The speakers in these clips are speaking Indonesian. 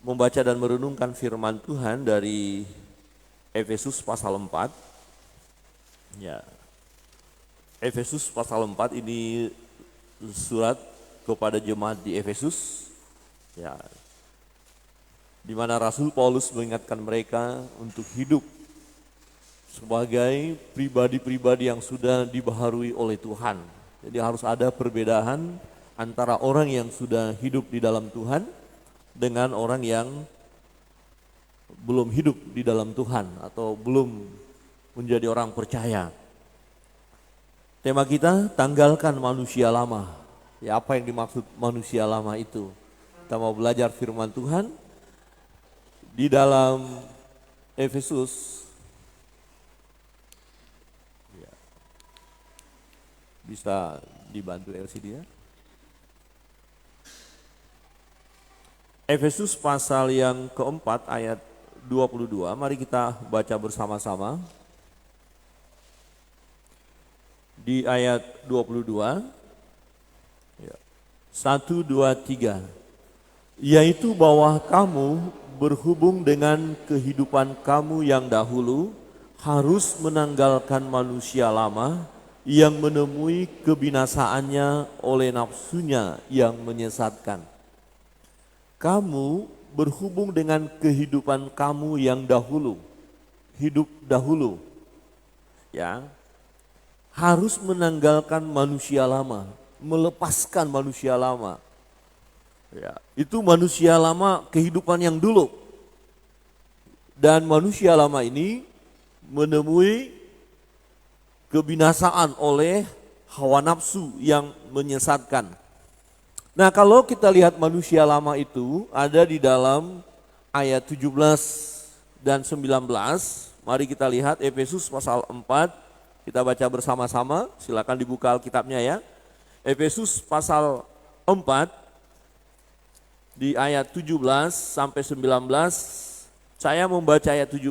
membaca dan merenungkan firman Tuhan dari Efesus pasal 4. Ya. Efesus pasal 4 ini surat kepada jemaat di Efesus. Ya. Di mana Rasul Paulus mengingatkan mereka untuk hidup sebagai pribadi-pribadi yang sudah dibaharui oleh Tuhan. Jadi harus ada perbedaan antara orang yang sudah hidup di dalam Tuhan dengan orang yang belum hidup di dalam Tuhan atau belum menjadi orang percaya. Tema kita, tanggalkan manusia lama. Ya, apa yang dimaksud manusia lama itu? Kita mau belajar firman Tuhan di dalam Efesus. Ya. Bisa dibantu LCD ya. Efesus pasal yang keempat ayat 22, mari kita baca bersama-sama. Di ayat 22, 1, 2, 3, yaitu bahwa kamu berhubung dengan kehidupan kamu yang dahulu harus menanggalkan manusia lama yang menemui kebinasaannya oleh nafsunya yang menyesatkan. Kamu berhubung dengan kehidupan kamu yang dahulu, hidup dahulu, ya, harus menanggalkan manusia lama, melepaskan manusia lama. Ya, itu manusia lama kehidupan yang dulu. Dan manusia lama ini menemui kebinasaan oleh hawa nafsu yang menyesatkan. Nah, kalau kita lihat manusia lama itu ada di dalam ayat 17 dan 19. Mari kita lihat Efesus pasal 4. Kita baca bersama-sama. Silakan dibuka Alkitabnya ya. Efesus pasal 4 di ayat 17 sampai 19. Saya membaca ayat 17,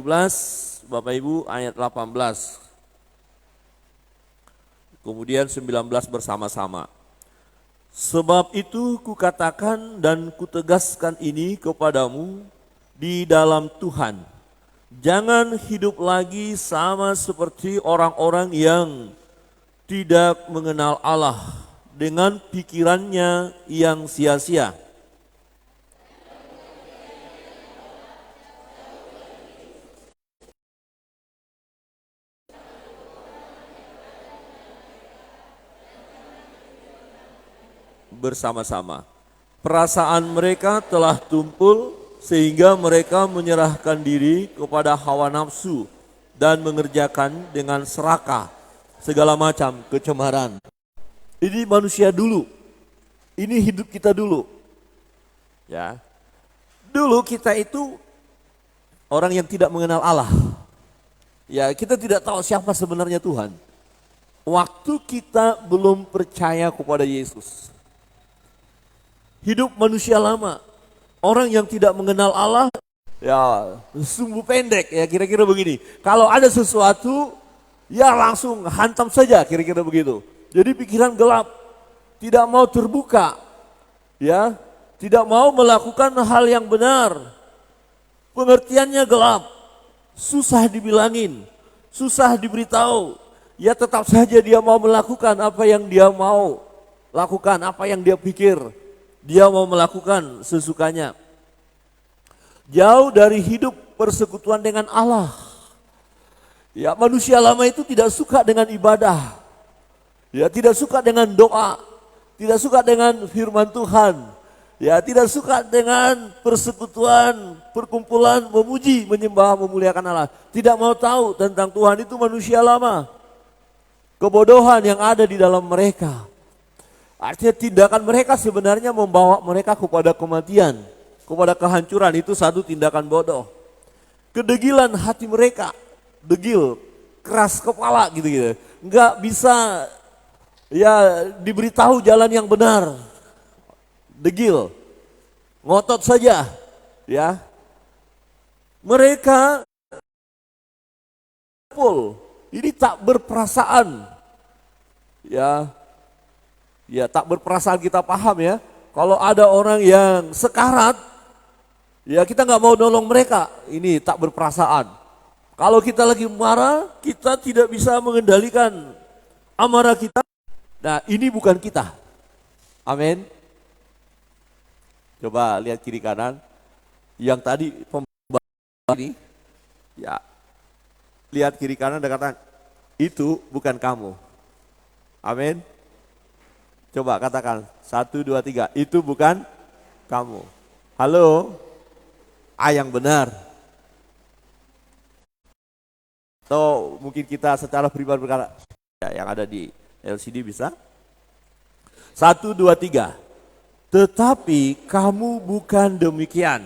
Bapak Ibu ayat 18. Kemudian 19 bersama-sama. Sebab itu kukatakan dan kutegaskan ini kepadamu di dalam Tuhan. Jangan hidup lagi sama seperti orang-orang yang tidak mengenal Allah dengan pikirannya yang sia-sia. Bersama-sama. Perasaan mereka telah tumpul sehingga mereka menyerahkan diri kepada hawa nafsu dan mengerjakan dengan serakah segala macam kecemaran. Ini manusia dulu. Ini hidup kita dulu. Ya. Dulu kita itu orang yang tidak mengenal Allah. Ya, kita tidak tahu siapa sebenarnya Tuhan. Waktu kita belum percaya kepada Yesus. Hidup manusia lama, orang yang tidak mengenal Allah, ya sumbu pendek ya kira-kira begini. Kalau ada sesuatu, ya langsung hantam saja kira-kira begitu. Jadi pikiran gelap, tidak mau terbuka, ya tidak mau melakukan hal yang benar. Pengertiannya gelap, susah dibilangin, susah diberitahu. Ya tetap saja dia mau melakukan apa yang dia mau lakukan, apa yang dia pikir. Dia mau melakukan sesukanya. Jauh dari hidup persekutuan dengan Allah. Ya, manusia lama itu tidak suka dengan ibadah. Ya, tidak suka dengan doa. Tidak suka dengan firman Tuhan. Ya, tidak suka dengan persekutuan, perkumpulan, memuji, menyembah, memuliakan Allah. Tidak mau tahu tentang Tuhan, itu manusia lama. Kebodohan yang ada di dalam mereka. Artinya tindakan mereka sebenarnya membawa mereka kepada kematian, kepada kehancuran. Itu satu tindakan bodoh. Kedegilan hati mereka, degil, keras kepala gitu. Enggak bisa ya diberitahu jalan yang benar. Degil, ngotot saja ya. Mereka ini tak berperasaan ya. Ya tak berperasaan kita paham ya. Kalau ada orang yang sekarat, Ya kita nggak mau nolong mereka, ini tak berperasaan. Kalau kita lagi marah, kita tidak bisa mengendalikan amarah kita. Nah ini bukan kita. Amin. Coba lihat kiri kanan. Yang tadi pembawa ini, ya lihat kiri kanan dan katakan, itu bukan kamu. Amin. Coba katakan, 1, 2, 3, itu bukan kamu. Halo, yang benar. Atau mungkin kita secara pribadi berkata, ya, yang ada di LCD bisa. 1, 2, 3. Tetapi kamu bukan demikian.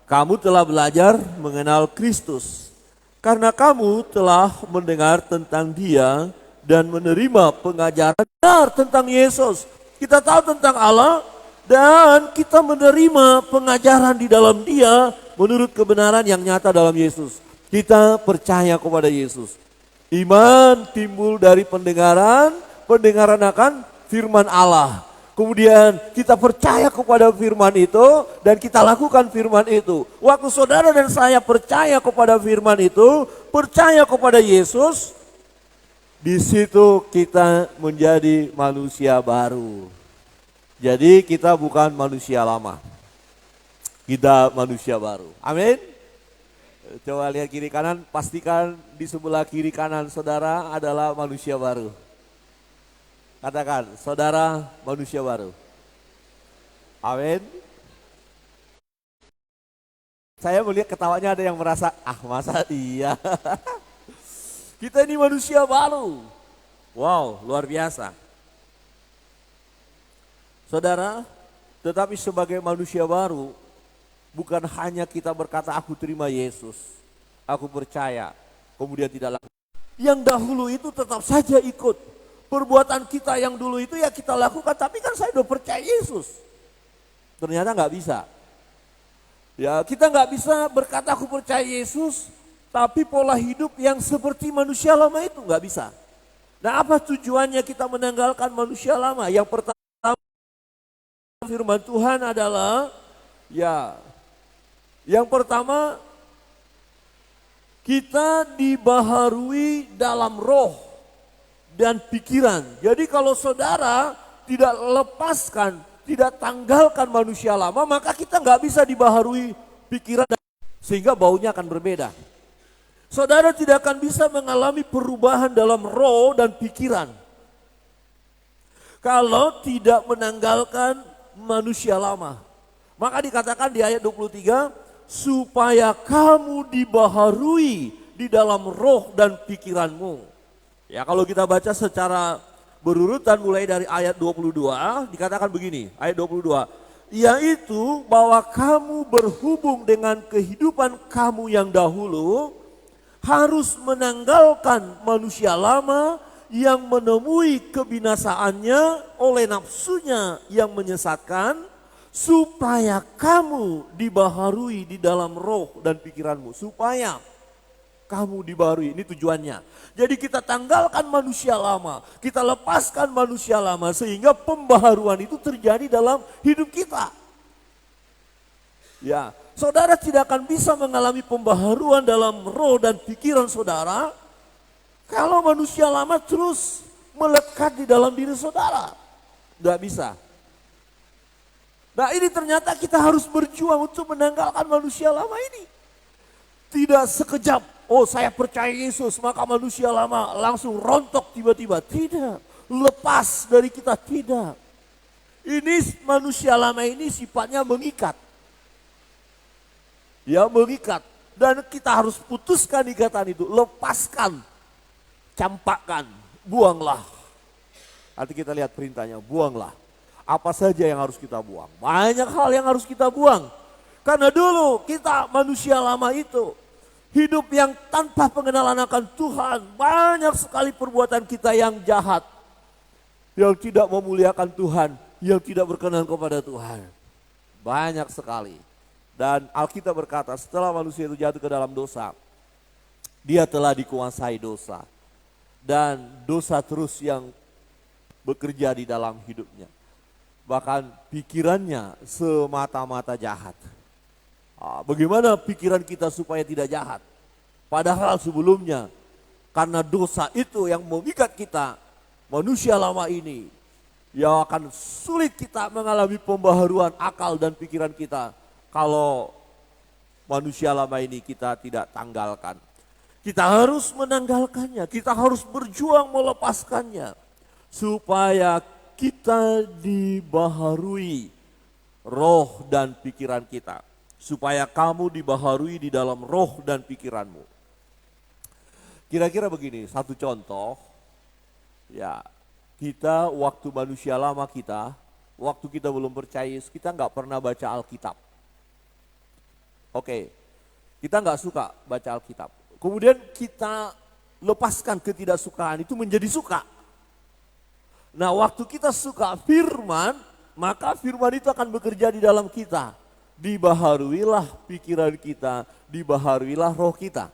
Kamu telah belajar mengenal Kristus. Karena kamu telah mendengar tentang Dia dan menerima pengajaran benar tentang Yesus. Kita tahu tentang Allah dan kita menerima pengajaran di dalam Dia menurut kebenaran yang nyata dalam Yesus. Kita percaya kepada Yesus. Iman timbul dari pendengaran, pendengaran akan firman Allah. Kemudian kita percaya kepada firman itu dan kita lakukan firman itu. Waktu saudara dan saya percaya kepada firman itu, percaya kepada Yesus, di situ kita menjadi manusia baru. Jadi kita bukan manusia lama. Kita manusia baru. Amin. Coba lihat kiri kanan, pastikan di sebelah kiri kanan saudara adalah manusia baru. Katakan, saudara manusia baru. Amin. Saya melihat ketawanya ada yang merasa, masa iya. Kita ini manusia baru. Wow, luar biasa. Saudara, tetapi sebagai manusia baru, bukan hanya kita berkata, aku terima Yesus, aku percaya, kemudian tidak lakukan. Yang dahulu itu tetap saja ikut. Perbuatan kita yang dulu itu ya kita lakukan, tapi kan saya udah percaya Yesus. Ternyata nggak bisa. Ya kita nggak bisa berkata aku percaya Yesus, tapi pola hidup yang seperti manusia lama itu nggak bisa. Nah apa tujuannya kita menanggalkan manusia lama? Yang pertama firman Tuhan adalah, ya yang pertama kita dibaharui dalam roh dan pikiran. Jadi kalau saudara tidak lepaskan, tidak tanggalkan manusia lama, maka kita nggak bisa dibaharui pikiran sehingga baunya akan berbeda. Saudara tidak akan bisa mengalami perubahan dalam roh dan pikiran kalau tidak menanggalkan manusia lama. Maka dikatakan di ayat 23, supaya kamu dibaharui di dalam roh dan pikiranmu. Ya kalau kita baca secara berurutan mulai dari ayat 22 dikatakan begini, ayat 22, yaitu bahwa kamu berhubung dengan kehidupan kamu yang dahulu harus menanggalkan manusia lama yang menemui kebinasaannya oleh nafsunya yang menyesatkan, supaya kamu dibaharui di dalam roh dan pikiranmu. Supaya kamu dibaharui, ini tujuannya. Jadi kita tanggalkan manusia lama, kita lepaskan manusia lama sehingga pembaharuan itu terjadi dalam hidup kita. Ya, saudara tidak akan bisa mengalami pembaharuan dalam roh dan pikiran saudara kalau manusia lama terus melekat di dalam diri saudara. Tidak bisa. Nah ini ternyata kita harus berjuang untuk menanggalkan manusia lama ini. Tidak sekejap, saya percaya Yesus maka manusia lama langsung rontok tiba-tiba. Tidak, lepas dari kita, tidak. Ini manusia lama ini sifatnya mengikat. Ya mengikat. Dan kita harus putuskan ikatan itu, lepaskan, campakkan, buanglah. Nanti kita lihat perintahnya, buanglah. Apa saja yang harus kita buang? Banyak hal yang harus kita buang. Karena dulu kita manusia lama itu hidup yang tanpa pengenalan akan Tuhan. Banyak sekali perbuatan kita yang jahat. Yang tidak memuliakan Tuhan. Yang tidak berkenan kepada Tuhan. Banyak sekali. Dan Alkitab berkata setelah manusia itu jatuh ke dalam dosa, dia telah dikuasai dosa. Dan dosa terus yang bekerja di dalam hidupnya. Bahkan pikirannya semata-mata jahat. Bagaimana pikiran kita supaya tidak jahat? Padahal sebelumnya karena dosa itu yang memikat kita, manusia lama ini, ya akan sulit kita mengalami pembaharuan akal dan pikiran kita kalau manusia lama ini kita tidak tanggalkan. Kita harus menanggalkannya, kita harus berjuang melepaskannya supaya kita dibaharui roh dan pikiran kita. Supaya kamu dibaharui di dalam roh dan pikiranmu. Kira-kira begini, satu contoh, ya kita waktu manusia lama kita, waktu kita belum percaya Yesus, kita nggak pernah baca Alkitab. Oke, kita nggak suka baca Alkitab. Kemudian kita lepaskan ketidaksukaan itu menjadi suka. Nah, waktu kita suka firman, maka firman itu akan bekerja di dalam kita. Dibaharuilah pikiran kita, dibaharuilah roh kita.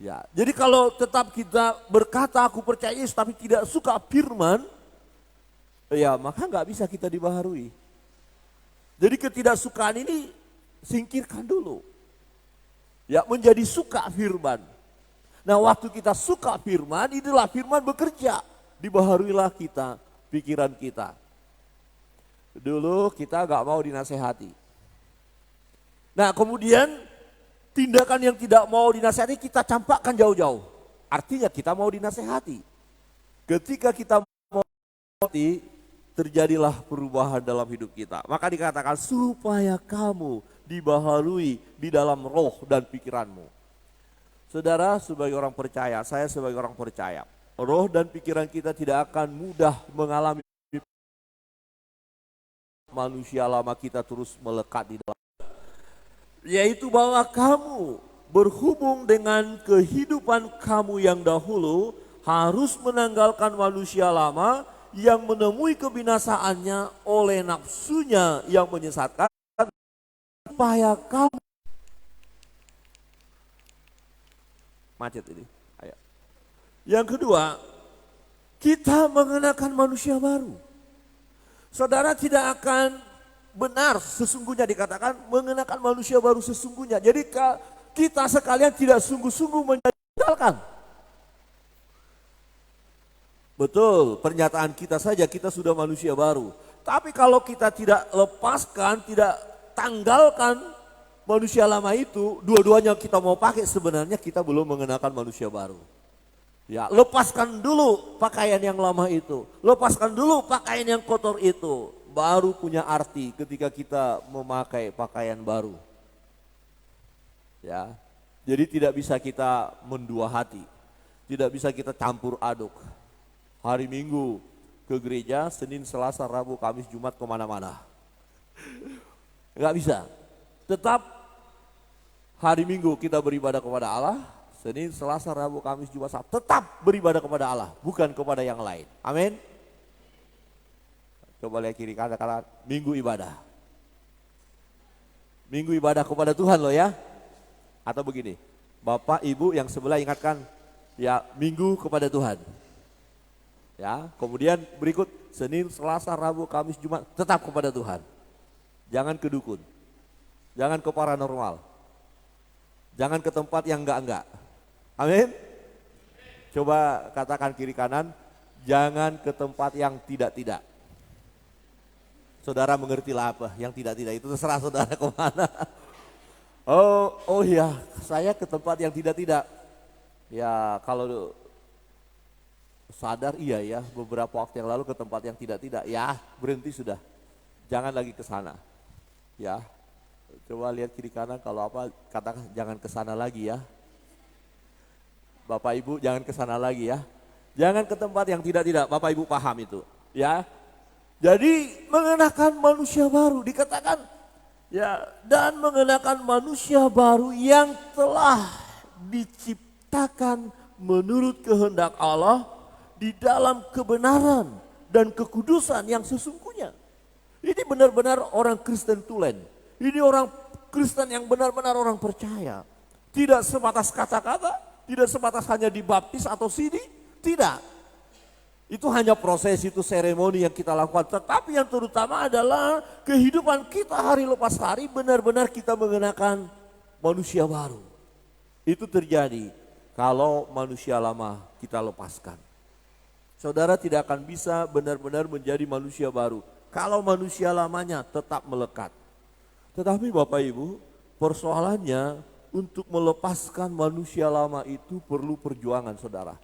Ya, jadi kalau tetap kita berkata aku percaya Yesus tapi tidak suka firman, ya maka nggak bisa kita dibaharui. Jadi ketidaksukaan ini singkirkan dulu. Ya, menjadi suka firman. Nah, waktu kita suka firman, inilah firman bekerja. Dibaharuilah kita, pikiran kita. Dulu kita nggak mau dinasehati. Nah, kemudian tindakan yang tidak mau dinasehati kita campakkan jauh-jauh. Artinya kita mau dinasehati. Ketika kita mau dinasehati, terjadilah perubahan dalam hidup kita. Maka dikatakan supaya kamu dibaharui di dalam roh dan pikiranmu. Saudara sebagai orang percaya, saya sebagai orang percaya, roh dan pikiran kita tidak akan mudah mengalami manusia lama kita terus melekat di dalam. Yaitu bahwa kamu berhubung dengan kehidupan kamu yang dahulu harus menanggalkan manusia lama yang menemui kebinasaannya oleh nafsunya yang menyesatkan supaya kamu macet ini. Ayo. Yang kedua, kita mengenakan manusia baru. Saudara tidak akan benar sesungguhnya dikatakan mengenakan manusia baru sesungguhnya. Jadi kita sekalian tidak sungguh-sungguh menjadikan. Betul, pernyataan kita saja kita sudah manusia baru. Tapi kalau kita tidak lepaskan, tidak tanggalkan manusia lama itu, dua-duanya kita mau pakai sebenarnya kita belum mengenakan manusia baru. Ya, lepaskan dulu pakaian yang lama itu. Lepaskan dulu pakaian yang kotor itu. Baru punya arti ketika kita memakai pakaian baru. Ya. Jadi tidak bisa kita mendua hati. Tidak bisa kita campur aduk. Hari Minggu ke gereja, Senin, Selasa, Rabu, Kamis, Jumat kemana-mana. Enggak bisa. Tetap hari Minggu kita beribadah kepada Allah. Senin, Selasa, Rabu, Kamis, Jumat, Sabtu tetap beribadah kepada Allah, bukan kepada yang lain. Amin. Coba lihat kiri kanan, Minggu ibadah. Minggu ibadah kepada Tuhan loh ya. Atau begini, Bapak Ibu yang sebelah ingatkan, ya Minggu kepada Tuhan. Ya, kemudian berikut Senin, Selasa, Rabu, Kamis, Jumat tetap kepada Tuhan. Jangan ke dukun. Jangan ke paranormal. Jangan ke tempat yang enggak-enggak. Amin. Coba katakan kiri kanan, jangan ke tempat yang tidak-tidak. Saudara mengertilah apa yang tidak-tidak itu, terserah saudara kemana. Oh ya, saya ke tempat yang tidak-tidak. Ya kalau sadar iya ya, beberapa waktu yang lalu ke tempat yang tidak-tidak. Ya berhenti sudah, jangan lagi ke sana. Ya, coba lihat kiri kanan, kalau apa katakan jangan ke sana lagi ya. Bapak Ibu jangan ke sana lagi ya. Jangan ke tempat yang tidak-tidak, Bapak Ibu paham itu ya. Jadi mengenakan manusia baru dikatakan ya, dan mengenakan manusia baru yang telah diciptakan menurut kehendak Allah di dalam kebenaran dan kekudusan yang sesungguhnya. Ini benar-benar orang Kristen tulen. Ini orang Kristen yang benar-benar orang percaya. Tidak sebatas kata-kata, tidak sebatas hanya dibaptis atau sini, tidak. Itu hanya proses, itu seremoni yang kita lakukan. Tetapi yang terutama adalah kehidupan kita hari lepas hari benar-benar kita mengenakan manusia baru. Itu terjadi kalau manusia lama kita lepaskan. Saudara tidak akan bisa benar-benar menjadi manusia baru kalau manusia lamanya tetap melekat. Tetapi Bapak Ibu, persoalannya untuk melepaskan manusia lama itu perlu perjuangan, saudara.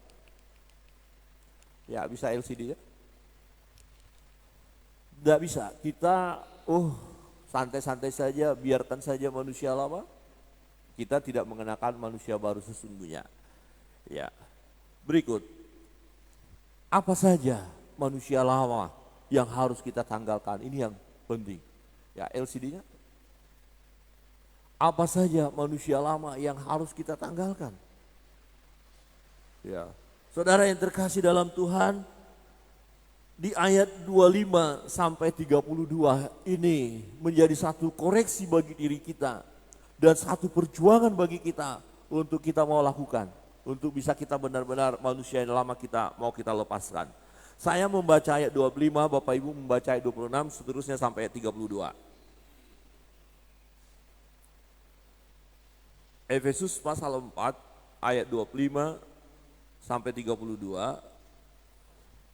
Ya, bisa LCD ya? Tidak bisa, kita santai-santai saja, biarkan saja manusia lama. Kita tidak mengenakan manusia baru sesungguhnya. Ya, berikut. Apa saja manusia lama yang harus kita tanggalkan? Ini yang penting. Ya, LCD-nya. Apa saja manusia lama yang harus kita tanggalkan? Ya. Saudara yang terkasih dalam Tuhan, di ayat 25 sampai 32 ini menjadi satu koreksi bagi diri kita dan satu perjuangan bagi kita untuk kita mau lakukan, untuk bisa kita benar-benar manusia yang lama kita mau kita lepaskan. Saya membaca ayat 25, Bapak Ibu membaca ayat 26, seterusnya sampai ayat 32. Efesus pasal 4 ayat 25 sampai 32.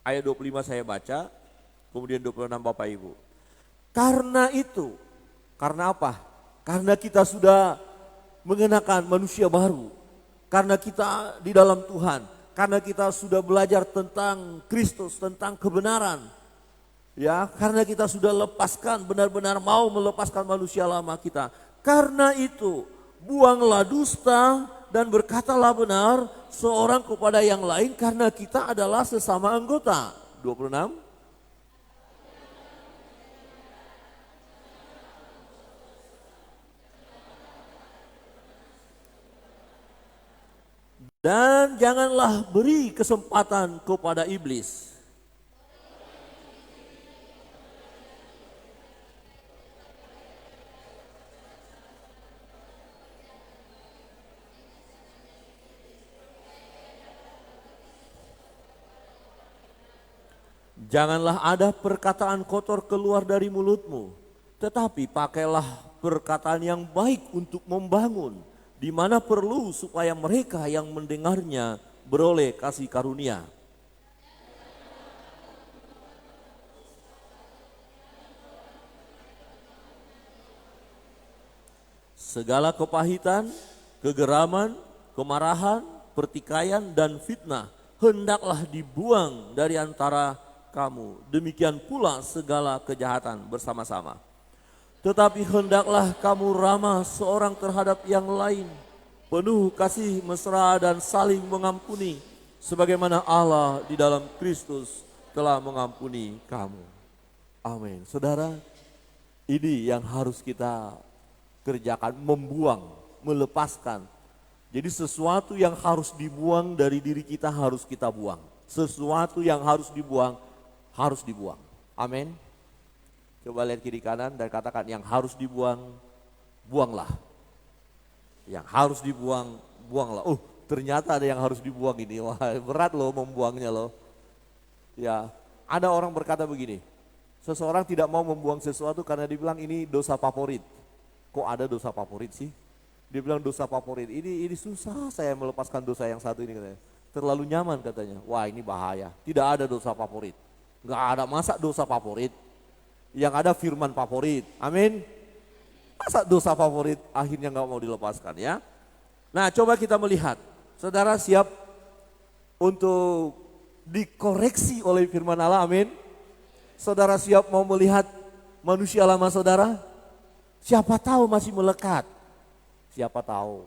Ayat 25 saya baca, kemudian 26 Bapak Ibu. Karena itu, karena apa? Karena kita sudah mengenakan manusia baru. Karena kita di dalam Tuhan, karena kita sudah belajar tentang Kristus, tentang kebenaran. Ya, karena kita sudah lepaskan, benar-benar mau melepaskan manusia lama kita. Karena itu, buanglah dusta dan berkatalah benar seorang kepada yang lain karena kita adalah sesama anggota. 26. Dan janganlah beri kesempatan kepada iblis. Janganlah ada perkataan kotor keluar dari mulutmu, tetapi pakailah perkataan yang baik untuk membangun, di mana perlu supaya mereka yang mendengarnya beroleh kasih karunia. Segala kepahitan, kegeraman, kemarahan, pertikaian, dan fitnah hendaklah dibuang dari antara kamu. Demikian pula segala kejahatan bersama-sama. Tetapi hendaklah kamu ramah seorang terhadap yang lain, penuh kasih mesra dan saling mengampuni, sebagaimana Allah di dalam Kristus telah mengampuni kamu. Amin. Saudara, ini yang harus kita kerjakan, membuang, melepaskan. Jadi sesuatu yang harus dibuang dari diri kita harus kita buang. Sesuatu yang harus dibuang, harus dibuang. Amin. Coba lihat kiri kanan dan katakan yang harus dibuang, buanglah. Yang harus dibuang, buanglah. Ternyata ada yang harus dibuang ini. Wah, berat loh membuangnya loh. Ya, ada orang berkata begini. Seseorang tidak mau membuang sesuatu karena dibilang ini dosa favorit. Kok ada dosa favorit sih? Dia bilang dosa favorit. Ini susah saya melepaskan dosa yang satu ini katanya. Terlalu nyaman katanya. Wah, ini bahaya. Tidak ada dosa favorit. Enggak ada, masa dosa favorit? Yang ada firman favorit. Amin. Masa dosa favorit akhirnya enggak mau dilepaskan ya? Nah, coba kita melihat. Saudara siap untuk dikoreksi oleh firman Allah? Amin. Saudara siap mau melihat manusia lama saudara? Siapa tahu masih melekat. Siapa tahu.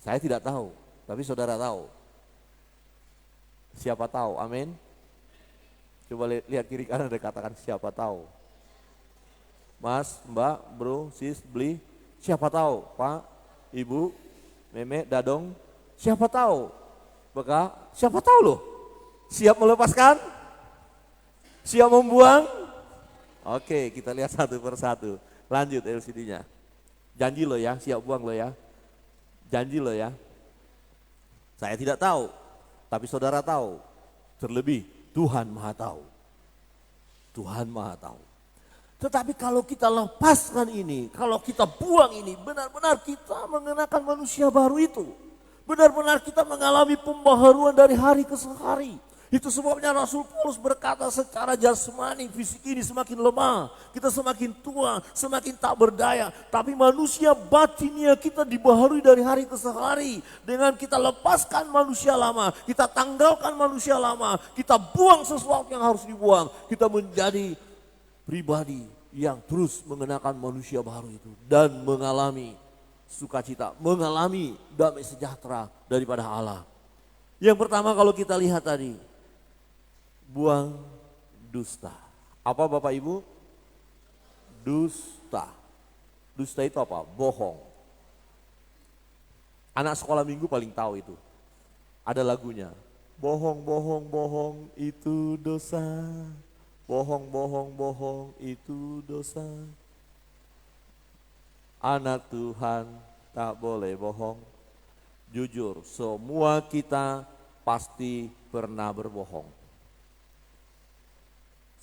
Saya tidak tahu, tapi saudara tahu. Siapa tahu, amin. Coba lihat kiri kanan dan katakan siapa tahu. Mas, mbak, bro, sis, beli. Siapa tahu, pak, ibu, meme, dadong. Siapa tahu. Beka, siapa tahu loh. Siap melepaskan? Siap membuang? Oke, kita lihat satu persatu. Lanjut LCD-nya. Janji lo ya, siap buang lo ya. Janji lo ya. Saya tidak tahu, tapi saudara tahu. Terlebih Tuhan Maha tahu. Tuhan Maha tahu. Tetapi kalau kita lepaskan ini, kalau kita buang ini, benar-benar kita mengenakan manusia baru itu. Benar-benar kita mengalami pembaharuan dari hari ke hari. Itu sebabnya Rasul Paulus berkata secara jasmani, fisik ini semakin lemah. Kita semakin tua, semakin tak berdaya. Tapi manusia batinnya kita dibaharui dari hari ke hari. Dengan kita lepaskan manusia lama, kita tanggalkan manusia lama. Kita buang sesuatu yang harus dibuang. Kita menjadi pribadi yang terus mengenakan manusia baru itu. Dan mengalami sukacita, mengalami damai sejahtera daripada Allah. Yang pertama kalau kita lihat tadi, buang dusta. Apa Bapak Ibu? Dusta. Dusta itu apa? Bohong. Anak sekolah minggu paling tahu itu. Ada lagunya. Bohong, bohong, bohong itu dosa. Bohong, bohong, bohong itu dosa. Anak Tuhan tak boleh bohong. Jujur, semua kita pasti pernah berbohong.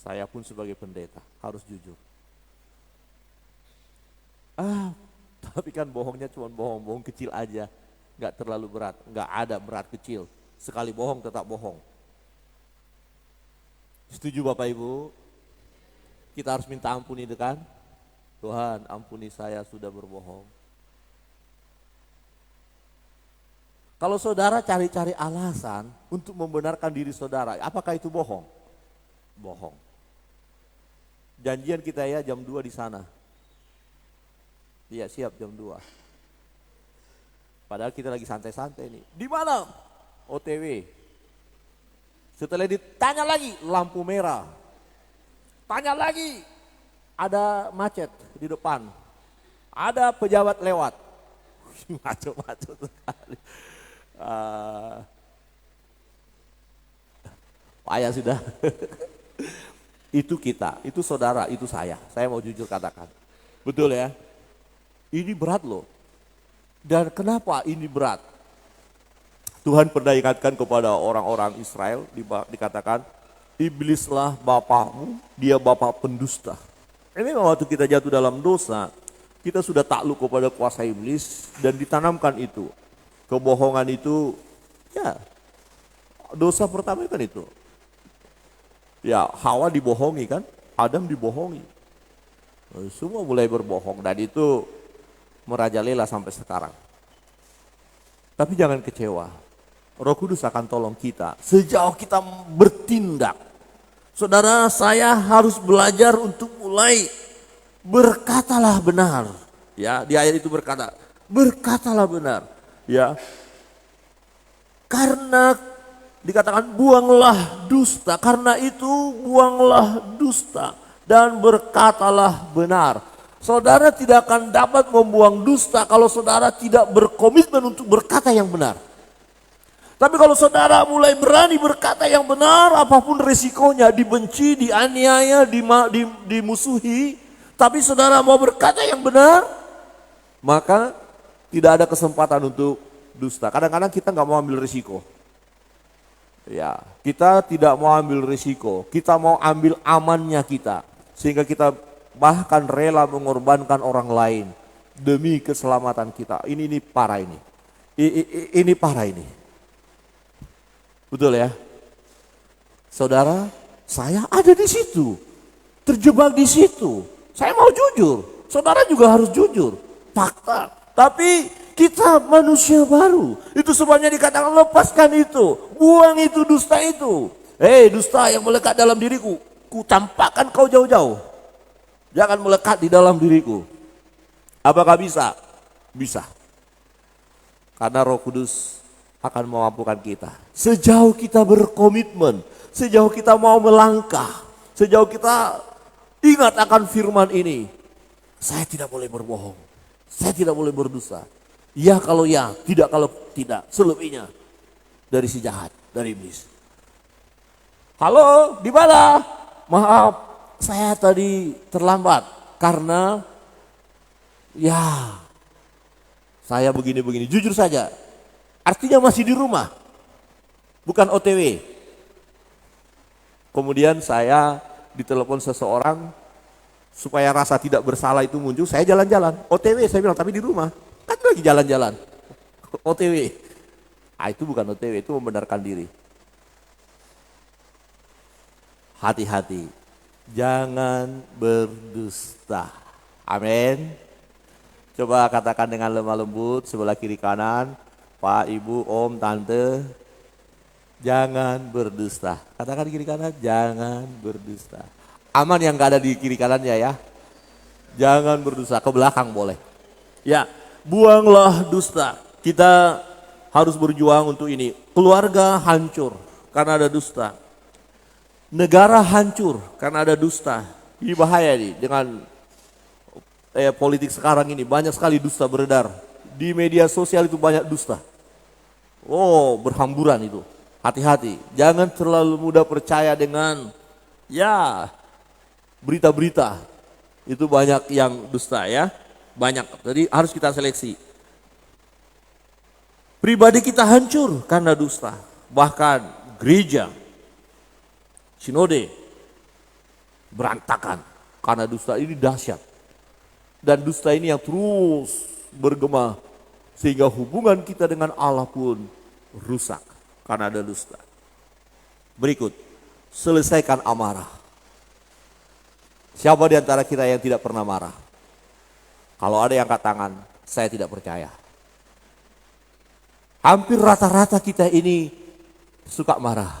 Saya pun sebagai pendeta harus jujur. Tapi kan bohongnya cuma bohong kecil aja. Gak terlalu berat, gak ada berat kecil. Sekali bohong tetap bohong. Setuju Bapak Ibu? Kita harus minta ampun itu kan? Tuhan ampuni saya sudah berbohong. Kalau saudara cari-cari alasan untuk membenarkan diri saudara, apakah itu bohong? Bohong. Janjian kita ya jam 2 di sana. Iya siap jam 2. Padahal kita lagi santai-santai nih. Di mana? OTW. Setelah ditanya lagi lampu merah. Tanya lagi ada macet di depan. Ada pejabat lewat. Macet-macet sekali. Payah sudah. Itu kita, itu saudara, itu saya. Saya mau jujur katakan. Betul ya? Ini berat loh. Dan kenapa ini berat? Tuhan pernah ingatkan kepada orang-orang Israel, dikatakan, iblislah bapakmu, dia bapak pendusta. Ini memang waktu kita jatuh dalam dosa, kita sudah takluk kepada kuasa iblis dan ditanamkan itu. Kebohongan itu, ya dosa pertama kan itu. Ya Hawa dibohongi kan, Adam dibohongi. Semua mulai berbohong dan itu merajalela sampai sekarang. Tapi jangan kecewa, Roh Kudus akan tolong kita sejauh kita bertindak. Saudara, saya harus belajar untuk mulai berkatalah benar. Ya, di ayat itu berkatalah benar. Ya, karena dikatakan buanglah dusta, karena itu buanglah dusta dan berkatalah benar. Saudara tidak akan dapat membuang dusta kalau saudara tidak berkomitmen untuk berkata yang benar. Tapi kalau saudara mulai berani berkata yang benar, apapun resikonya, dibenci, dianiaya, dimusuhi, tapi saudara mau berkata yang benar, maka tidak ada kesempatan untuk dusta. Kadang-kadang kita nggak mau ambil risiko. Ya, kita tidak mau ambil risiko, kita mau ambil amannya kita. Sehingga kita bahkan rela mengorbankan orang lain demi keselamatan kita. Ini parah ini. Ini parah ini. Betul ya? Saudara, saya ada di situ. Terjebak di situ. Saya mau jujur. Saudara juga harus jujur. Fakta. Tapi kita manusia baru. Itu sebabnya dikatakan lepaskan itu. Buang itu dusta itu. Hei dusta yang melekat dalam diriku. Ku campakkan kau jauh-jauh. Jangan melekat di dalam diriku. Apakah bisa? Bisa. Karena Roh Kudus akan memampukan kita. Sejauh kita berkomitmen. Sejauh kita mau melangkah. Sejauh kita ingat akan firman ini. Saya tidak boleh berbohong. Saya tidak boleh berdusta. Ya kalau ya, tidak kalau tidak. Selebihnya dari si jahat, dari iblis. Halo, di mana? Maaf, saya tadi terlambat karena ya saya begini-begini. Jujur saja, artinya masih di rumah, bukan OTW. Kemudian saya ditelepon seseorang supaya rasa tidak bersalah itu muncul, saya jalan-jalan. OTW saya bilang, tapi di rumah. Kan lagi jalan-jalan. OTW. Ah, itu bukan OTW, itu membenarkan diri. Hati-hati. Jangan berdusta. Amin. Coba katakan dengan lemah lembut sebelah kiri kanan, Pak, Ibu, Om, Tante, jangan berdusta. Katakan kiri kanan, jangan berdusta. Aman yang gak ada di kiri kanannya ya. Jangan berdusta, ke belakang boleh. Ya, buanglah dusta. Kita harus berjuang untuk ini. Keluarga hancur karena ada dusta. Negara hancur karena ada dusta. Ini bahaya nih dengan politik sekarang ini. Banyak sekali dusta beredar. Di media sosial itu banyak dusta. Oh, berhamburan itu. Hati-hati. Jangan terlalu mudah percaya dengan berita-berita. Itu banyak yang dusta ya. Banyak. Jadi harus kita seleksi. Pribadi kita hancur karena dusta. Bahkan gereja, sinode, berantakan karena dusta ini dahsyat. Dan dusta ini yang terus bergema sehingga hubungan kita dengan Allah pun rusak karena ada dusta. Berikut, selesaikan amarah. Siapa di antara kita yang tidak pernah marah? Kalau ada yang angkat tangan, saya tidak percaya. Hampir rata-rata kita ini suka marah.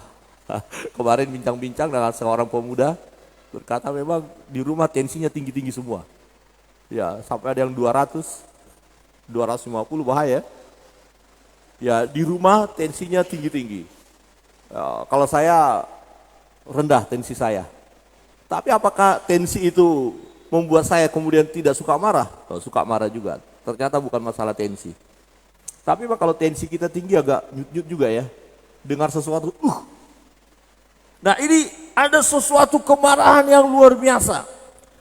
Kemarin bincang-bincang dengan seorang pemuda, berkata memang di rumah tensinya tinggi-tinggi semua. Ya, sampai ada yang 200, 250 bahaya. Ya, di rumah tensinya tinggi-tinggi. Ya, kalau saya rendah tensi saya. Tapi apakah tensi itu membuat saya kemudian tidak suka marah? Oh, suka marah juga. Ternyata bukan masalah tensi. Tapi kalau tensi kita tinggi agak nyut-nyut juga ya. Dengar sesuatu, Nah ini ada sesuatu kemarahan yang luar biasa.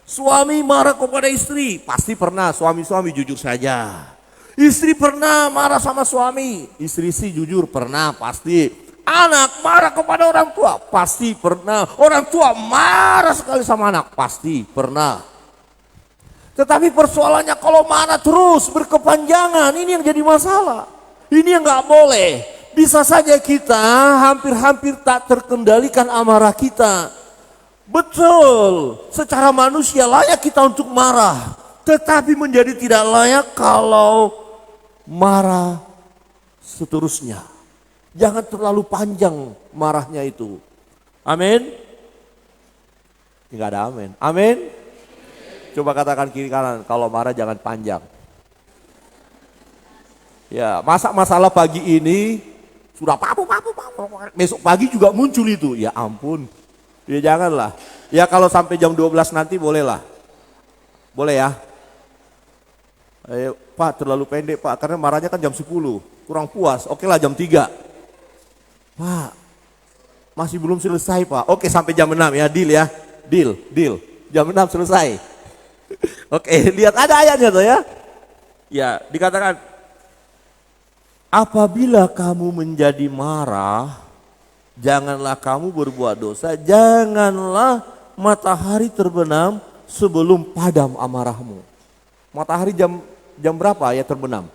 Suami marah kepada istri, pasti pernah. Suami-suami jujur saja. Istri pernah marah sama suami, istri sih jujur pernah pasti. Anak marah kepada orang tua, pasti pernah. Orang tua marah sekali sama anak, pasti pernah. Tetapi persoalannya kalau marah terus berkepanjangan, ini yang jadi masalah. Ini yang gak boleh. Bisa saja kita hampir-hampir tak terkendalikan amarah kita. Betul, secara manusia layak kita untuk marah. Tetapi menjadi tidak layak kalau marah seterusnya. Jangan terlalu panjang marahnya itu. Amin. Enggak ada amin. Amin. Coba katakan kiri kanan, kalau marah jangan panjang. Ya, masalah pagi ini sudah papu. Besok pagi juga muncul itu. Ya ampun. Ya janganlah. Ya kalau sampai jam 12 nanti bolehlah. Boleh ya. Pak terlalu pendek Pak, karena marahnya kan jam 10. Kurang puas. Oke lah jam 3. Pak, masih belum selesai Pak. Oke sampai jam 6 ya, deal ya. Deal. Jam 6 selesai. Oke, lihat ada ayatnya tuh ya. Ya, dikatakan apabila kamu menjadi marah, janganlah kamu berbuat dosa, janganlah matahari terbenam sebelum padam amarahmu. Matahari jam berapa ya terbenam?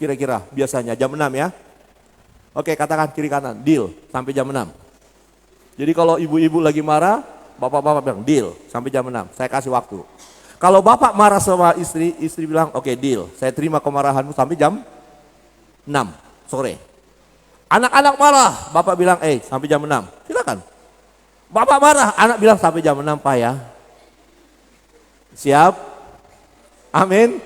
Kira-kira biasanya jam 6 ya. Oke, katakan kiri kanan, deal sampai jam 6. Jadi kalau ibu-ibu lagi marah, bapak-bapak bilang deal sampai jam 6, saya kasih waktu. Kalau bapak marah sama istri, istri bilang oke deal, saya terima kemarahanmu sampai jam 6 sore. Anak-anak marah, bapak bilang sampai jam 6, silakan. Bapak marah, anak bilang sampai jam 6 Pak ya. Siap? Amin.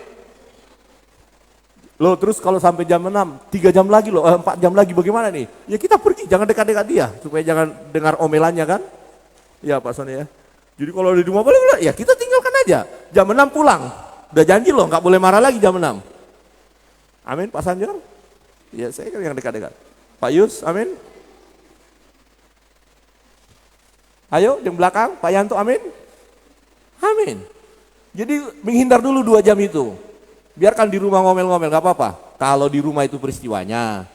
Loh terus kalau sampai jam 6, 3 jam lagi loh, 4 jam lagi bagaimana nih? Ya kita pergi, jangan dekat-dekat dia, supaya jangan dengar omelannya kan. Ya Pak Sony ya. Jadi kalau di rumah boleh, ya kita tinggalkan aja. Jam 6 pulang, udah janji loh gak boleh marah lagi jam 6. Amin Pak Sanjor? Ya saya kan yang dekat-dekat. Pak Yus, amin. Ayo yang belakang, Pak Yanto, amin. Amin. Jadi menghindar dulu 2 jam itu. Biarkan di rumah ngomel-ngomel, gak apa-apa. Kalau di rumah itu peristiwanya.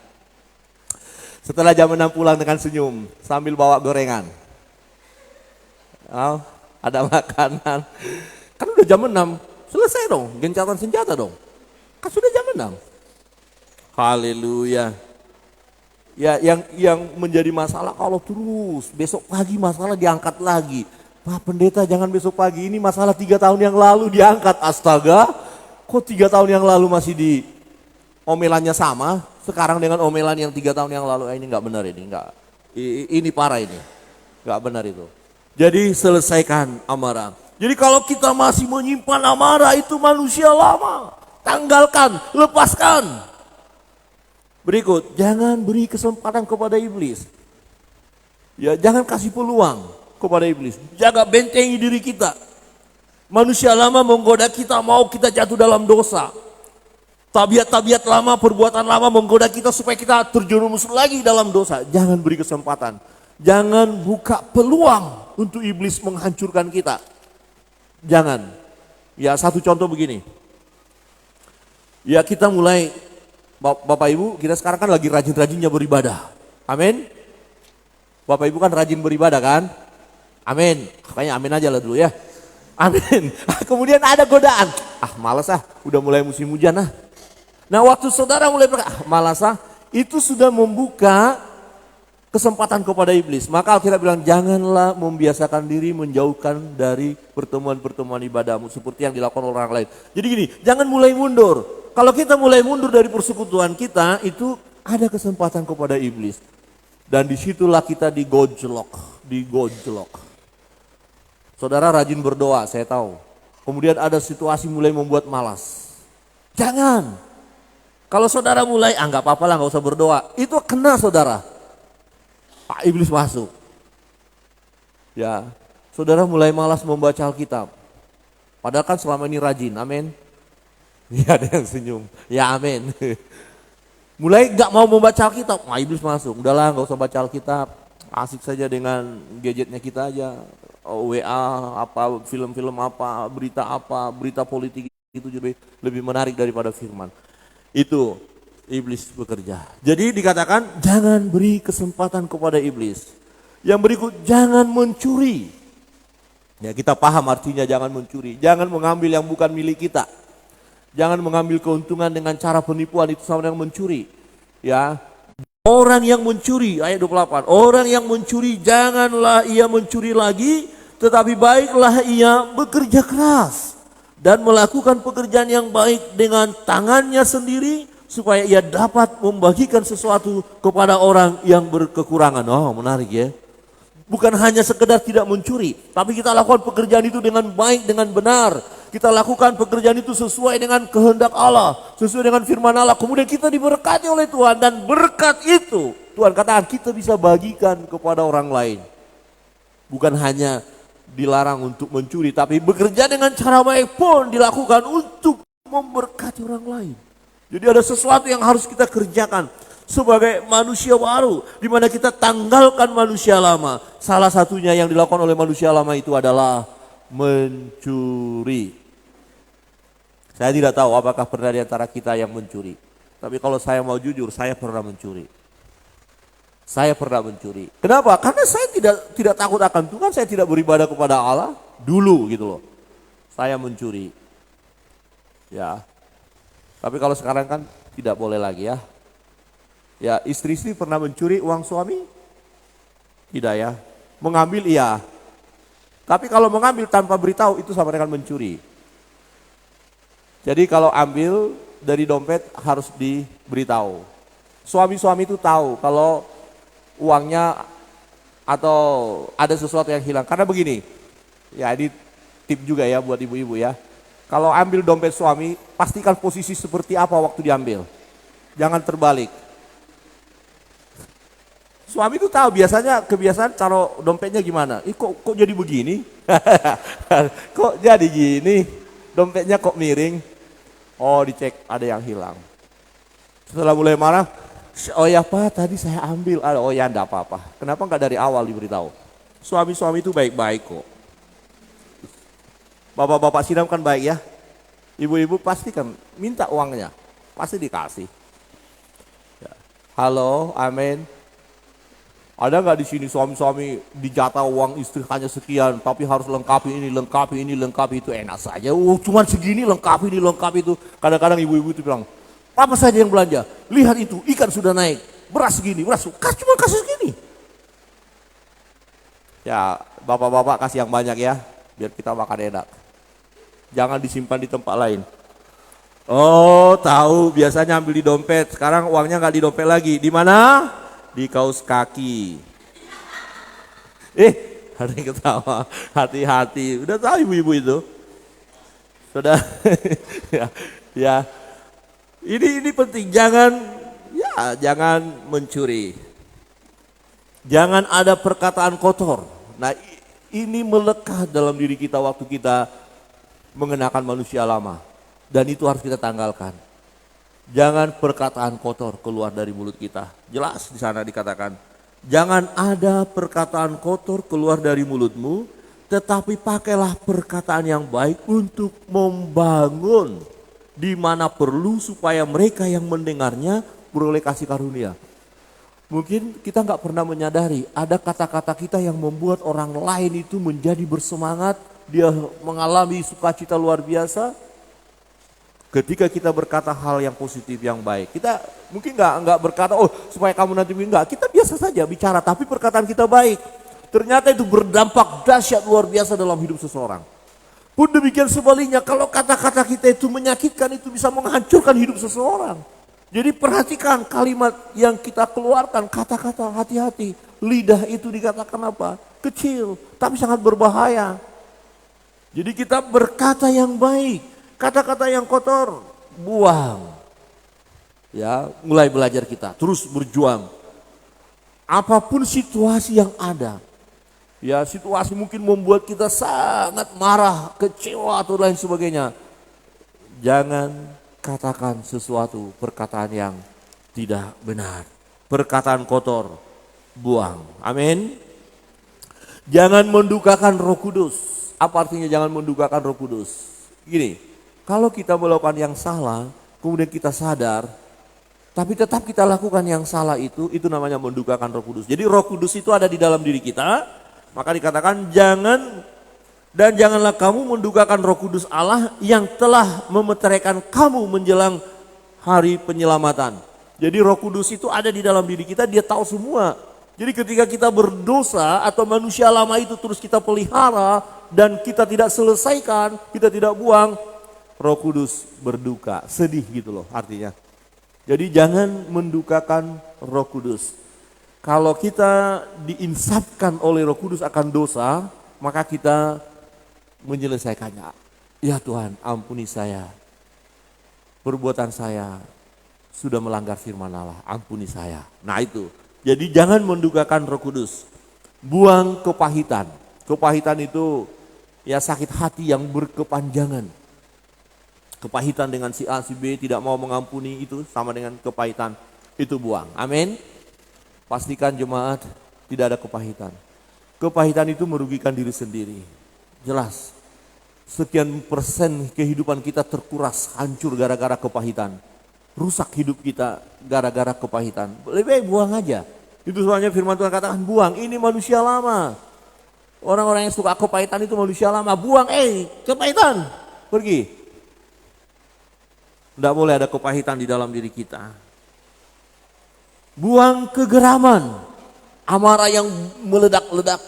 Setelah jam 6 pulang dengan senyum, sambil bawa gorengan. Oh, ada makanan. Kan udah jam 6. Selesai dong, gencatan senjata dong. Kan sudah jam 6. Haleluya. Ya, yang menjadi masalah kalau terus besok pagi masalah diangkat lagi. Pak pendeta jangan besok pagi, ini masalah 3 tahun yang lalu diangkat. Astaga, kok 3 tahun yang lalu masih di omelannya sama, sekarang dengan omelan yang 3 tahun yang lalu. Ini nggak benar ini, nggak. Ini parah ini, nggak benar itu. Jadi selesaikan amarah. Jadi kalau kita masih menyimpan amarah itu manusia lama. Tanggalkan, lepaskan. Berikut, jangan beri kesempatan kepada iblis. Ya, jangan kasih peluang kepada iblis. Jaga bentengi diri kita. Manusia lama menggoda kita, mau kita jatuh dalam dosa. Tabiat-tabiat lama, perbuatan lama menggoda kita supaya kita terjerumus lagi dalam dosa. Jangan beri kesempatan. Jangan buka peluang untuk iblis menghancurkan kita. Jangan. Ya, satu contoh begini. Ya, kita mulai, Bapak Ibu, kita sekarang kan lagi rajin-rajinnya beribadah. Amin. Bapak Ibu kan rajin beribadah kan? Amin. Kayaknya amin aja lah dulu ya. Amin. Kemudian ada godaan. Malas udah mulai musim hujan Nah waktu saudara mulai berkata, malas itu sudah membuka kesempatan kepada iblis. Maka Alkitab bilang, janganlah membiasakan diri menjauhkan dari pertemuan-pertemuan ibadahmu seperti yang dilakukan orang lain. Jadi gini, jangan mulai mundur. Kalau kita mulai mundur dari persekutuan kita, itu ada kesempatan kepada iblis. Dan disitulah kita digojlok. Saudara rajin berdoa, saya tahu. Kemudian ada situasi mulai membuat malas. Jangan. Kalau saudara mulai, nggak apa-apa lah, nggak usah berdoa. Itu kena saudara. Pak iblis masuk. Ya, saudara mulai malas membaca Alkitab. Padahal kan selama ini rajin, amin. Ya ada yang senyum, ya amin. Mulai gak mau membaca Alkitab, iblis masuk. Udahlah gak usah baca Alkitab, asik saja dengan gadgetnya kita aja. WA, film-film berita politik itu lebih menarik daripada firman. Itu iblis bekerja. Jadi dikatakan jangan beri kesempatan kepada iblis. Yang berikut, jangan mencuri. Ya kita paham artinya jangan mencuri. Jangan mengambil yang bukan milik kita. Jangan mengambil keuntungan dengan cara penipuan, itu sama dengan mencuri. Ya. Orang yang mencuri, ayat 28. Orang yang mencuri janganlah ia mencuri lagi, tetapi baiklah ia bekerja keras dan melakukan pekerjaan yang baik dengan tangannya sendiri supaya ia dapat membagikan sesuatu kepada orang yang berkekurangan. Oh, menarik ya. Bukan hanya sekedar tidak mencuri, tapi kita lakukan pekerjaan itu dengan baik, dengan benar. Kita lakukan pekerjaan itu sesuai dengan kehendak Allah, sesuai dengan firman Allah. Kemudian kita diberkati oleh Tuhan, dan berkat itu Tuhan katakan kita bisa bagikan kepada orang lain. Bukan hanya dilarang untuk mencuri, tapi bekerja dengan cara baik pun dilakukan untuk memberkati orang lain. Jadi ada sesuatu yang harus kita kerjakan sebagai manusia baru, di mana kita tanggalkan manusia lama. Salah satunya yang dilakukan oleh manusia lama itu adalah mencuri. Saya tidak tahu apakah pernah di antara kita yang mencuri. Tapi kalau saya mau jujur, saya pernah mencuri. Saya pernah mencuri. Kenapa? Karena saya tidak takut akan Tuhan, saya tidak beribadah kepada Allah dulu gitu loh. Saya mencuri. Ya. Tapi kalau sekarang kan tidak boleh lagi ya. Ya, istri pernah mencuri uang suami? Tidak ya. Mengambil iya. Tapi kalau mengambil tanpa beritahu itu sama dengan mencuri. Jadi kalau ambil dari dompet harus diberitahu. Suami-suami itu tahu kalau uangnya atau ada sesuatu yang hilang. Karena begini, ya ini tip juga ya buat ibu-ibu ya. Kalau ambil dompet suami, pastikan posisi seperti apa waktu diambil. Jangan terbalik. Suami itu tahu biasanya kebiasaan taruh dompetnya gimana. Kok jadi begini? Kok jadi gini? Dompetnya kok miring? Oh dicek ada yang hilang. Setelah mulai marah, oh ya Pak tadi saya ambil. Oh ya enggak apa-apa. Kenapa enggak dari awal diberitahu? Suami-suami itu baik-baik kok. Bapak-bapak sidang kan baik ya. Ibu-ibu pasti kan minta uangnya. Pasti dikasih. Ya. Halo, amin. Ada nggak di sini suami-suami dijatah uang istri hanya sekian, tapi harus lengkapi ini, lengkapi ini, lengkapi itu, enak saja. Cuman segini lengkapi ini, lengkapi itu. Kadang-kadang ibu-ibu itu bilang, apa saja yang belanja? Lihat itu, ikan sudah naik, beras segini, beras cuma kasih segini. Ya, bapak-bapak kasih yang banyak ya, biar kita makan enak. Jangan disimpan di tempat lain. Oh, tahu, biasanya ambil di dompet. Sekarang uangnya nggak di dompet lagi. Di mana? Di kaos kaki. Ada yang ketawa. Hati-hati. Udah tahu ibu-ibu itu. Sudah. ya. Ini penting. Jangan mencuri. Jangan ada perkataan kotor. Nah, ini melekat dalam diri kita waktu kita mengenakan manusia lama. Dan itu harus kita tanggalkan. Jangan perkataan kotor keluar dari mulut kita. Jelas di sana dikatakan, jangan ada perkataan kotor keluar dari mulutmu, tetapi pakailah perkataan yang baik untuk membangun di mana perlu supaya mereka yang mendengarnya beroleh kasih karunia. Mungkin kita nggak pernah menyadari ada kata-kata kita yang membuat orang lain itu menjadi bersemangat, dia mengalami sukacita luar biasa. Ketika kita berkata hal yang positif, yang baik, kita mungkin nggak berkata, oh supaya kamu nanti enggak. Kita biasa saja bicara, tapi perkataan kita baik. Ternyata itu berdampak dahsyat luar biasa dalam hidup seseorang. Pun demikian sebaliknya, kalau kata-kata kita itu menyakitkan, itu bisa menghancurkan hidup seseorang. Jadi perhatikan kalimat yang kita keluarkan, kata-kata, hati-hati. Lidah itu dikatakan apa? Kecil, tapi sangat berbahaya. Jadi kita berkata yang baik. Kata-kata yang kotor, buang. Ya, mulai belajar kita, terus berjuang. Apapun situasi yang ada. Ya, situasi mungkin membuat kita sangat marah, kecewa atau lain sebagainya. Jangan katakan sesuatu perkataan yang tidak benar. Perkataan kotor, buang. Amin. Jangan mendukakan Roh Kudus. Apa artinya jangan mendukakan Roh Kudus? Gini. Kalau kita melakukan yang salah, kemudian kita sadar, tapi tetap kita lakukan yang salah itu namanya mendukakan Roh Kudus. Jadi Roh Kudus itu ada di dalam diri kita, maka dikatakan janganlah kamu mendukakan Roh Kudus Allah yang telah memeteraikan kamu menjelang hari penyelamatan. Jadi Roh Kudus itu ada di dalam diri kita, dia tahu semua. Jadi ketika kita berdosa atau manusia lama itu terus kita pelihara dan kita tidak selesaikan, kita tidak buang, Roh Kudus berduka, sedih gitu loh artinya. Jadi jangan mendukakan Roh Kudus. Kalau kita diinsapkan oleh Roh Kudus akan dosa, maka kita menyelesaikannya. Ya Tuhan, ampuni saya. Perbuatan saya sudah melanggar firman Allah, ampuni saya. Nah itu. Jadi jangan mendukakan Roh Kudus. Buang kepahitan. Kepahitan itu ya sakit hati yang berkepanjangan. Kepahitan dengan si A, si B, tidak mau mengampuni, itu sama dengan kepahitan. Itu buang. Amin. Pastikan jemaat tidak ada kepahitan. Kepahitan itu merugikan diri sendiri. Jelas. Sekian persen kehidupan kita terkuras, hancur gara-gara kepahitan. Rusak hidup kita gara-gara kepahitan. Lebih baik buang aja. Itu soalnya firman Tuhan katakan buang. Ini manusia lama. Orang-orang yang suka kepahitan itu manusia lama. Buang, kepahitan. Pergi. Tidak boleh ada kepahitan di dalam diri kita. Buang kegeraman. Amarah yang meledak-ledak.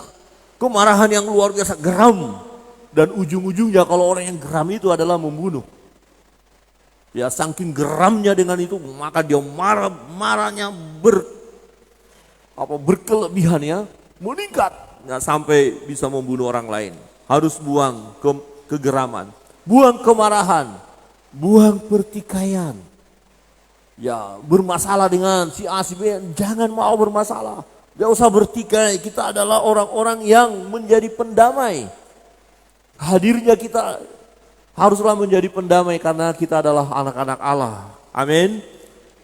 Kemarahan yang luar biasa, geram. Dan ujung-ujungnya kalau orang yang geram itu adalah membunuh. Ya saking geramnya dengan itu, maka dia marahnya berkelebihan ya. Meningkat. Ya, sampai bisa membunuh orang lain. Harus buang kegeraman. Buang kemarahan. Buang pertikaian. Ya, bermasalah dengan si A, si B, jangan mau bermasalah. Gak usah bertikai, kita adalah orang-orang yang menjadi pendamai. Hadirnya kita haruslah menjadi pendamai karena kita adalah anak-anak Allah. Amin.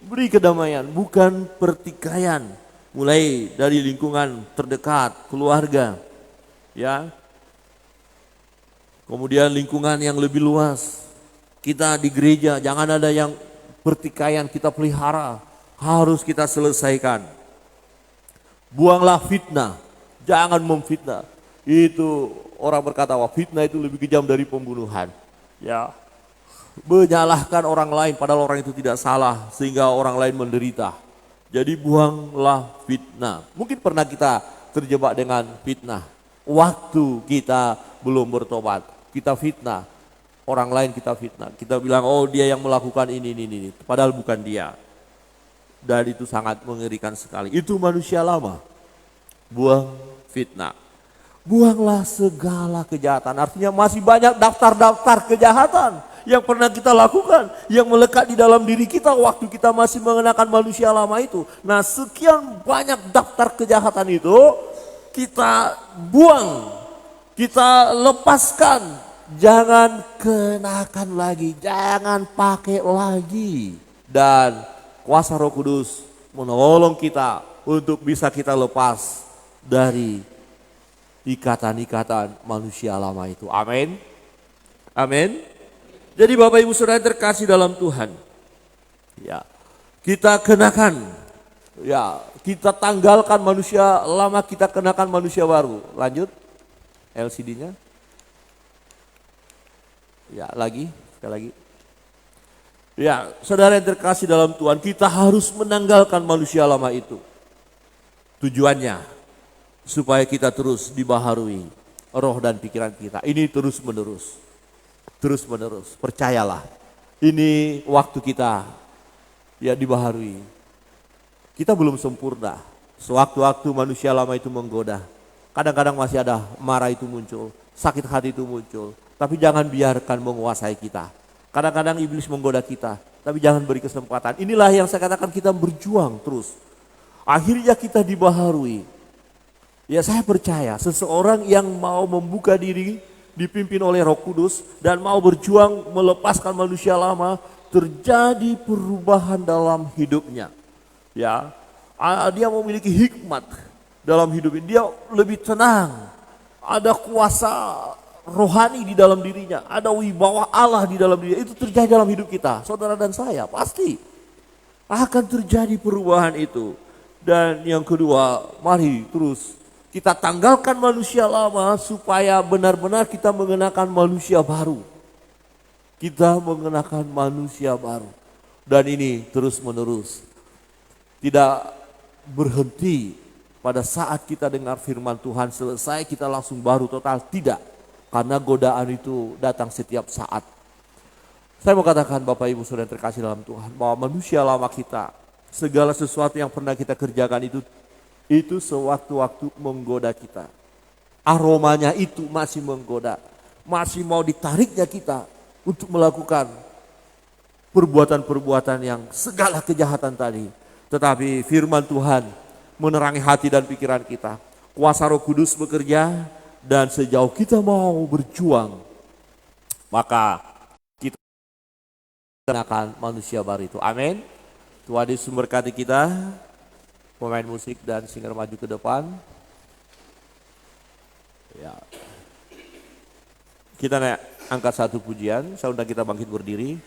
Beri kedamaian, bukan pertikaian. Mulai dari lingkungan terdekat, keluarga. Ya. Kemudian lingkungan yang lebih luas. Kita di gereja, jangan ada yang pertikaian kita pelihara, harus kita selesaikan. Buanglah fitnah, jangan memfitnah. Itu orang berkata, wah fitnah itu lebih kejam dari pembunuhan. Ya, menyalahkan orang lain padahal orang itu tidak salah sehingga orang lain menderita. Jadi buanglah fitnah. Mungkin pernah kita terjebak dengan fitnah. Waktu kita belum bertobat, kita fitnah. Orang lain kita fitnah. Kita bilang, oh dia yang melakukan ini. Padahal bukan dia. Dan itu sangat mengerikan sekali. Itu manusia lama. Buang fitnah. Buanglah segala kejahatan. Artinya masih banyak daftar-daftar kejahatan yang pernah kita lakukan, yang melekat di dalam diri kita waktu kita masih mengenakan manusia lama itu. Nah, sekian banyak daftar kejahatan itu kita buang, kita lepaskan. Jangan kenakan lagi, jangan pakai lagi. Dan kuasa Roh Kudus menolong kita untuk bisa kita lepas dari ikatan-ikatan manusia lama itu. Amin. Amin. Jadi Bapak Ibu Saudara terkasih dalam Tuhan. Ya, kita kenakan, ya, kita tanggalkan manusia lama, kita kenakan manusia baru. Lanjut LCD-nya. Ya, sekali lagi. Ya, saudara yang terkasih dalam Tuhan, kita harus menanggalkan manusia lama itu. Tujuannya supaya kita terus dibaharui roh dan pikiran kita. Ini terus menerus. Terus menerus, percayalah. Ini waktu kita ya dibaharui. Kita belum sempurna. Sewaktu-waktu manusia lama itu menggoda. Kadang-kadang masih ada marah itu muncul, sakit hati itu muncul. Tapi jangan biarkan menguasai kita. Kadang-kadang iblis menggoda kita, tapi jangan beri kesempatan. Inilah yang saya katakan, kita berjuang terus. Akhirnya kita dibaharui. Ya, saya percaya seseorang yang mau membuka diri, dipimpin oleh Roh Kudus dan mau berjuang melepaskan manusia lama, terjadi perubahan dalam hidupnya. Ya, dia memiliki hikmat dalam hidup ini. Dia lebih tenang. Ada kuasa rohani di dalam dirinya, ada wibawa Allah di dalam dirinya. Itu terjadi dalam hidup kita, saudara dan saya, pasti akan terjadi perubahan itu. Dan yang kedua, mari terus kita tanggalkan manusia lama supaya benar-benar kita mengenakan manusia baru. Kita mengenakan manusia baru. Dan ini terus menerus. Tidak berhenti pada saat kita dengar firman Tuhan selesai kita langsung baru total, tidak. Karena godaan itu datang setiap saat. Saya mau katakan Bapak Ibu Saudara terkasih dalam Tuhan, bahwa manusia lama kita, segala sesuatu yang pernah kita kerjakan itu sewaktu-waktu menggoda kita. Aromanya itu masih menggoda. Masih mau ditariknya kita untuk melakukan perbuatan-perbuatan yang segala kejahatan tadi. Tetapi firman Tuhan menerangi hati dan pikiran kita. Kuasa Roh Kudus bekerja. Dan sejauh kita mau berjuang, maka kita akan manusia baru itu. Amin. Tuhan Yesus memberkati kita. Pemain musik dan singer maju ke depan. Ya. Kita angkat satu pujian. Saya undang kita bangkit berdiri.